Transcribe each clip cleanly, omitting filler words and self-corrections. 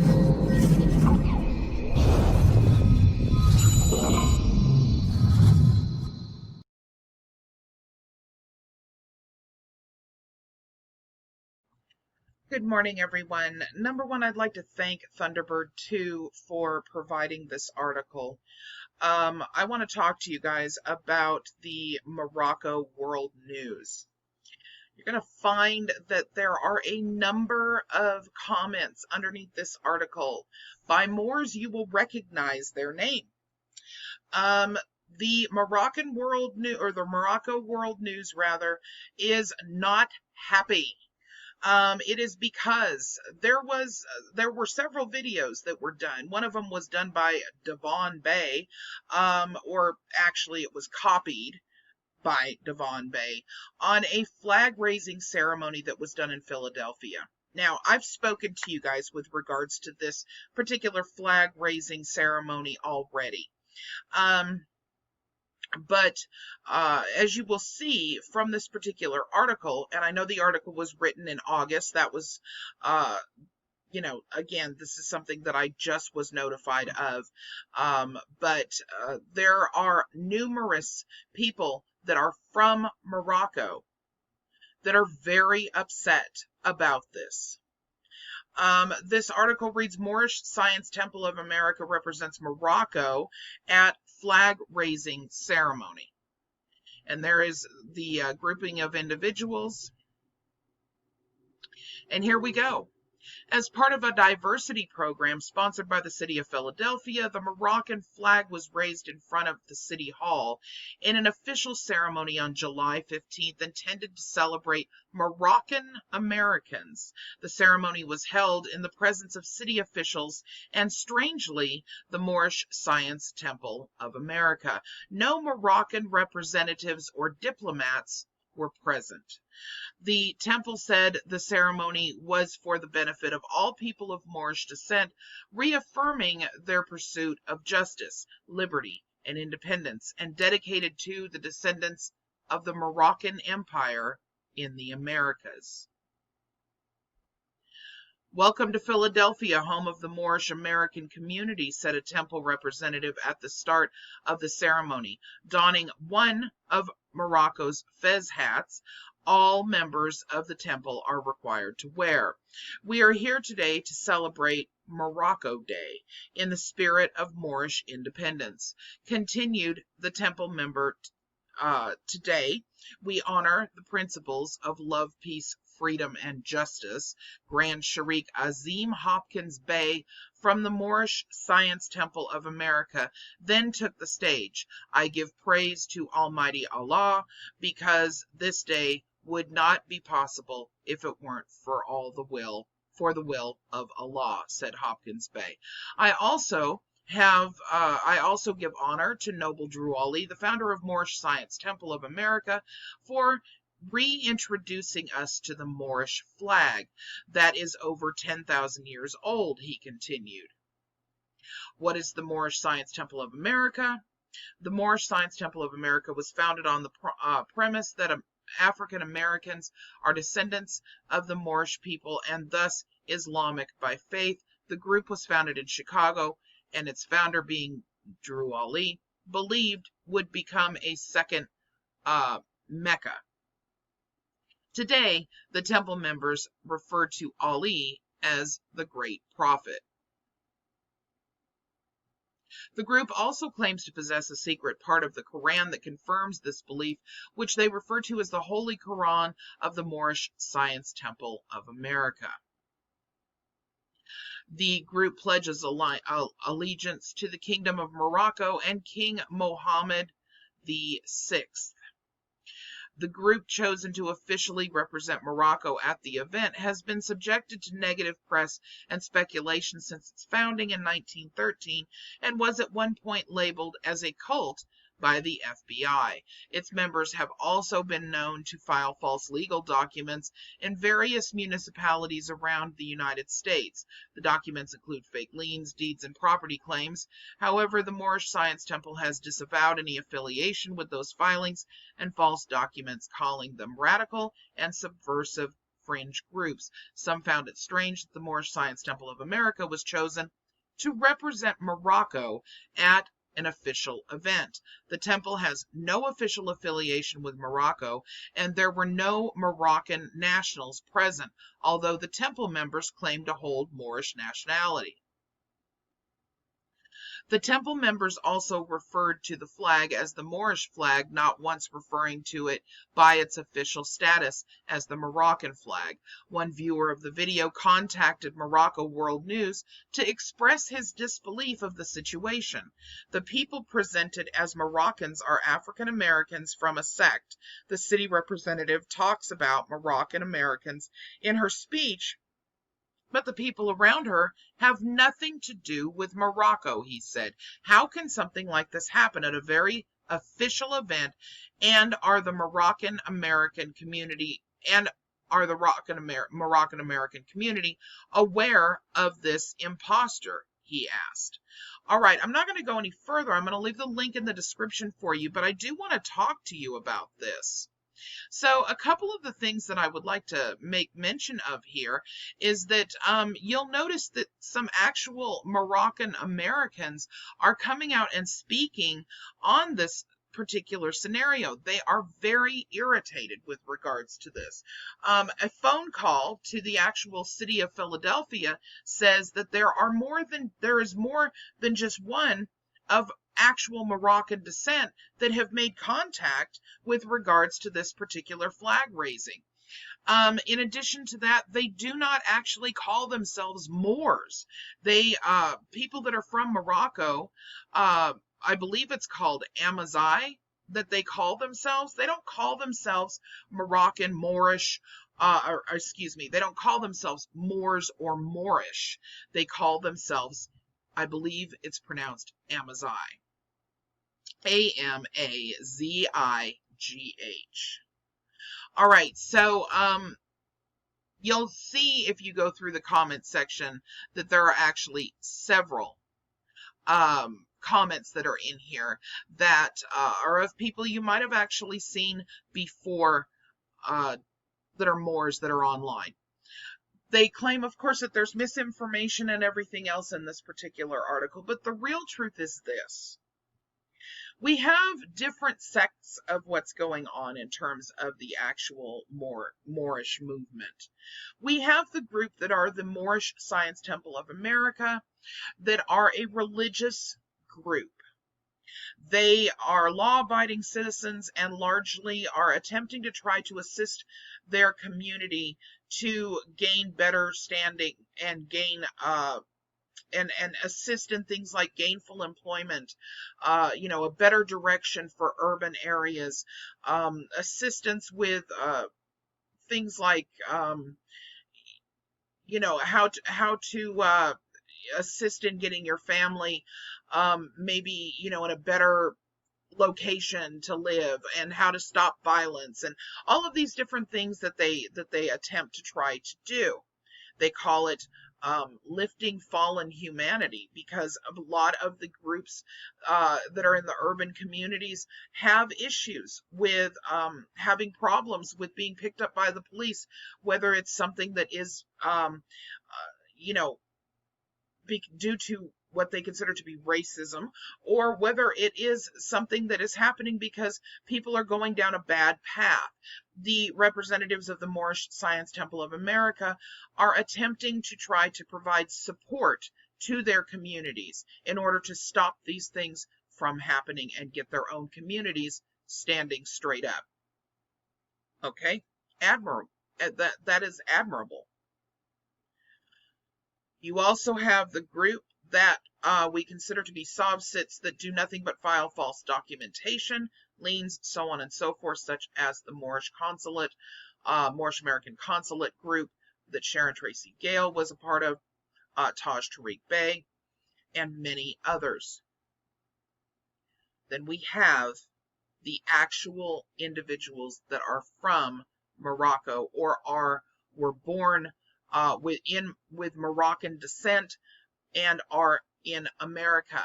Good morning, everyone. Number one, I'd like to thank Thunderbird 2 for providing this article. I want to talk to you guys about the Morocco World News. You're going to find that there are a number of comments underneath this article. By Moors, you will recognize their name. The Moroccan World News, or the Morocco World News rather, is not happy. It is because there were several videos that were done. One of them was done by Devon Bay, or actually it was copied by Devon Bay, on a flag raising ceremony that was done in Philadelphia. Now, I've spoken to you guys with regards to this particular flag raising ceremony already. But as you will see from this particular article, and I know the article was written in August, that was, again, this is something that I just was notified of, but there are numerous people that are from Morocco that are very upset about this. This article reads, Moorish Science Temple of America represents Morocco at flag raising ceremony. And there is the grouping of individuals. And here we go. As part of a diversity program sponsored by the city of Philadelphia, the Moroccan flag was raised in front of the city hall in an official ceremony on July 15th intended to celebrate Moroccan Americans. The ceremony was held in the presence of city officials and, strangely, the Moorish Science Temple of America. No Moroccan representatives or diplomats were present. The temple said the ceremony was for the benefit of all people of Moorish descent, reaffirming their pursuit of justice, liberty, and independence, and dedicated to the descendants of the Moroccan Empire in the Americas. Welcome to Philadelphia, home of the Moorish American community, said a temple representative at the start of the ceremony, donning one of Morocco's fez hats all members of the temple are required to wear. We are here today to celebrate Morocco Day in the spirit of Moorish independence. Continued the temple member, today we honor the principles of love, peace, freedom, and justice. Grand Sheikh Azim Hopkins Bey from the Moorish Science Temple of America then took the stage. I give praise to Almighty Allah because this day would not be possible if it weren't for the will of Allah, said Hopkins Bey. I also give honor to Noble Drew Ali, the founder of Moorish Science Temple of America, for reintroducing us to the Moorish flag that is over 10,000 years old, he continued. What is the Moorish Science Temple of America? The Moorish Science Temple of America was founded on the premise that African Americans are descendants of the Moorish people and thus Islamic by faith. The group was founded in Chicago, and its founder, being Drew Ali, believed would become a second Mecca. Today, the temple members refer to Ali as the Great Prophet. The group also claims to possess a secret part of the Quran that confirms this belief, which they refer to as the Holy Quran of the Moorish Science Temple of America. The group pledges allegiance to the Kingdom of Morocco and King Mohammed VI. The group chosen to officially represent Morocco at the event has been subjected to negative press and speculation since its founding in 1913 and was at one point labeled as a cult by the FBI. Its members have also been known to file false legal documents in various municipalities around the United States. The documents include fake liens, deeds, and property claims. However, the Moorish Science Temple has disavowed any affiliation with those filings and false documents, calling them radical and subversive fringe groups. Some found it strange that the Moorish Science Temple of America was chosen to represent Morocco at an official event. The temple has no official affiliation with Morocco, and there were no Moroccan nationals present, although the temple members claimed to hold Moorish nationality. The temple members also referred to the flag as the Moorish flag, not once referring to it by its official status as the Moroccan flag. One viewer of the video contacted Morocco World News to express his disbelief of the situation. The people presented as Moroccans are African Americans from a sect. The city representative talks about Moroccan Americans in her speech, but the people around her have nothing to do with Morocco, he said. How can something like this happen at a very official event, and are the Moroccan American community aware of this imposter? He asked. All right, I'm not going to go any further. I'm going to leave the link in the description for you, but I do want to talk to you about this. So a couple of the things that I would like to make mention of here is that you'll notice that some actual Moroccan Americans are coming out and speaking on this particular scenario. They are very irritated with regards to this. A phone call to the actual city of Philadelphia says that there is more than just one of actual Moroccan descent that have made contact with regards to this particular flag raising. In addition to that, they do not actually call themselves Moors. They people that are from Morocco, I believe it's called Amazigh that they call themselves. They don't call themselves Moroccan, Moorish, or excuse me, they don't call themselves Moors or Moorish. They call themselves, I believe it's pronounced Amazigh. Amazigh. All right, so you'll see if you go through the comment section that there are actually several comments that are in here that are of people you might have actually seen before that are Moors that are online. They claim, of course, that there's misinformation and everything else in this particular article, but the real truth is this. We have different sects of what's going on in terms of the actual Moorish movement. We have the group that are the Moorish Science Temple of America, that are a religious group. They are law-abiding citizens and largely are attempting to try to assist their community to gain better standing and gain and assist in things like gainful employment, a better direction for urban areas, assistance with things like, how to assist in getting your family, maybe, in a better location to live, and how to stop violence, and all of these different things that they attempt to try to do. They call it lifting fallen humanity, because a lot of the groups that are in the urban communities have issues with having problems with being picked up by the police, whether it's something that is due to what they consider to be racism, or whether it is something that is happening because people are going down a bad path. The representatives of the Moorish Science Temple of America are attempting to try to provide support to their communities in order to stop these things from happening and get their own communities standing straight up. Okay? Admirable. That is admirable. You also have the group that we consider to be sob-sits that do nothing but file false documentation, liens, so on and so forth, such as the Moorish Consulate, Moorish American Consulate group that Sharon Tracy Gale was a part of, Taj Tariq Bey, and many others. Then we have the actual individuals that are from Morocco or were born with Moroccan descent and are in America.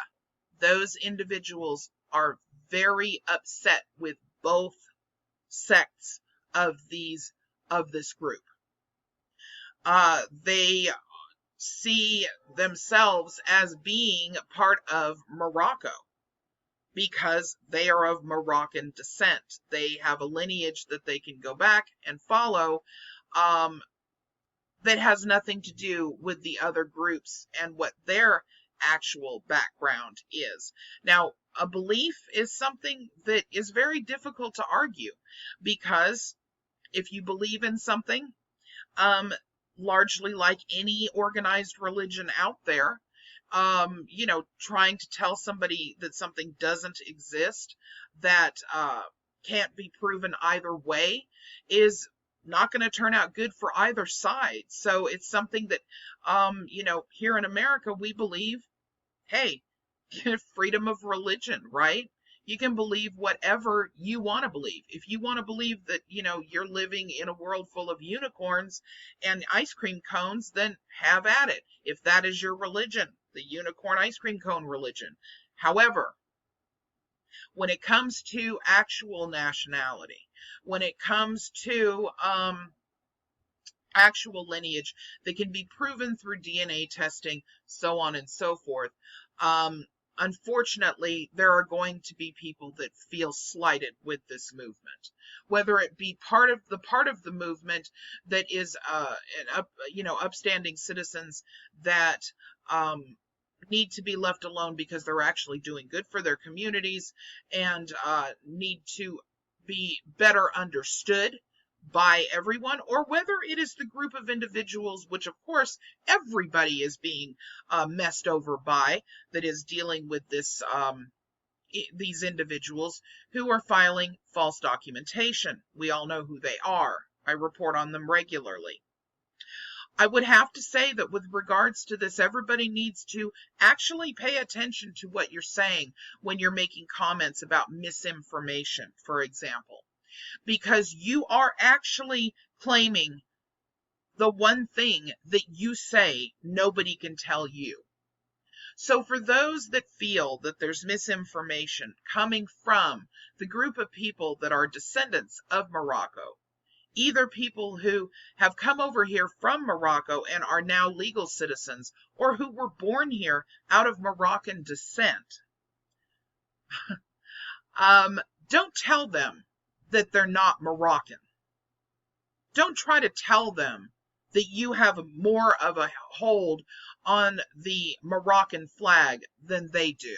Those individuals are very upset with both sects of this group. They see themselves as being part of Morocco because they are of Moroccan descent. They have a lineage that they can go back and follow, um, that has nothing to do with the other groups and what their actual background is. Now, a belief is something that is very difficult to argue, because if you believe in something, um, largely like any organized religion out there, trying to tell somebody that something doesn't exist, that can't be proven either way, is not going to turn out good for either side. So it's something that, here in America, we believe, hey, freedom of religion, right? You can believe whatever you want to believe. If you want to believe that, you're living in a world full of unicorns and ice cream cones, then have at it. If that is your religion, the unicorn ice cream cone religion. However, when it comes to actual nationality, when it comes to actual lineage that can be proven through DNA testing, so on and so forth, unfortunately, there are going to be people that feel slighted with this movement, whether it be part of the movement that is, upstanding citizens that need to be left alone because they're actually doing good for their communities and need to be better understood by everyone, or whether it is the group of individuals, which of course everybody is being messed over by, that is dealing with these individuals who are filing false documentation. We all know who they are. I report on them regularly. I would have to say that with regards to this, everybody needs to actually pay attention to what you're saying when you're making comments about misinformation, for example, because you are actually claiming the one thing that you say nobody can tell you. So for those that feel that there's misinformation coming from the group of people that are descendants of Morocco, either people who have come over here from Morocco and are now legal citizens, or who were born here out of Moroccan descent, don't tell them that they're not Moroccan. Don't try to tell them that you have more of a hold on the Moroccan flag than they do.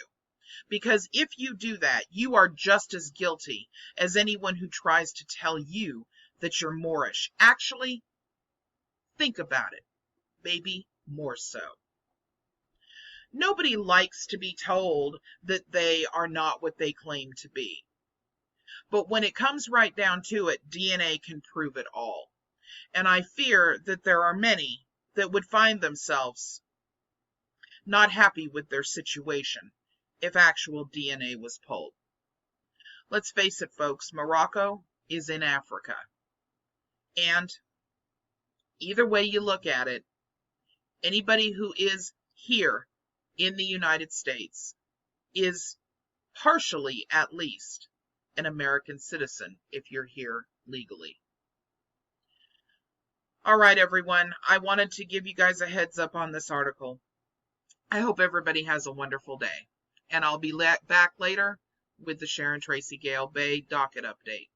Because if you do that, you are just as guilty as anyone who tries to tell you that you're Moorish. Actually, think about it. Maybe more so. Nobody likes to be told that they are not what they claim to be. But when it comes right down to it, DNA can prove it all. And I fear that there are many that would find themselves not happy with their situation if actual DNA was pulled. Let's face it, folks, Morocco is in Africa. And either way you look at it, anybody who is here in the United States is partially, at least, an American citizen if you're here legally. All right, everyone. I wanted to give you guys a heads up on this article. I hope everybody has a wonderful day. And I'll be back later with the Sharon Tracy Gale Bay docket update.